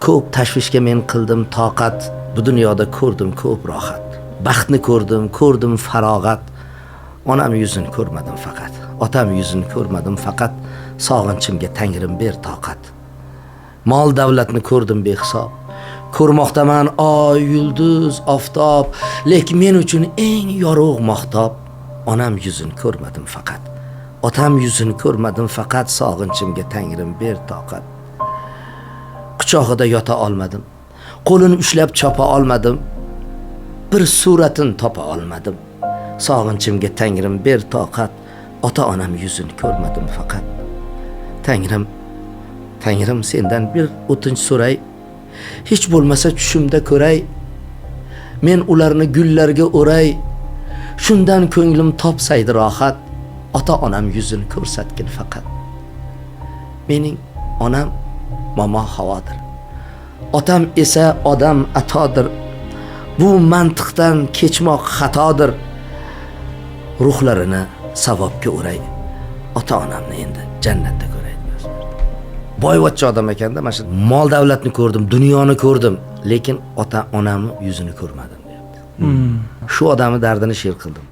ko'p tashvishga men qildim toqat, bu dunyoda ko'rdim ko'p rohat. Baxtni ko'rdim farog'at. Onam yuzini ko'rmadim faqat, otam yuzini ko'rmadim faqat, sog'inchimga Tangrim ber toqat. Mol davlatni ko'rdim behisob, ko'rmoqdaman oy, yulduz, oftob, lekin men uchun eng yorug' mahtob. Onam yuzini ko'rmadim faqat, otam yuzini ko'rmadim faqat, sog'inchimga Tangrim ber toqat. Quchog'ida yota olmadim, qo'lini ushlab chopa olmadim, bir suratini topa olmadim. Sog'inchimga Tangrim ber toqat, ota-onam yuzini ko'rmadim faqat. Tangrim sendan bir o'tinch so'ray, hech bo'lmasa tushimda ko'ray, men ularni gullarga o'ray, shundan ko'nglim topsaydi rohat, ota-onam yuzini ko'rsatgin faqat. Mening onam momo havodir, otam esa odam atodir. Bu mantiqdan kechmoq xatodir. Ruhlarini savobga o'ray, ota-onamni endi jannatda ko'ray. Boyvachcha odam ekanda, mana shu mol davlatni ko'rdim, dunyoni ko'rdim, lekin ota-onamni yuzini ko'rmadim deyapti. Shu odamning dardini she'r qildim.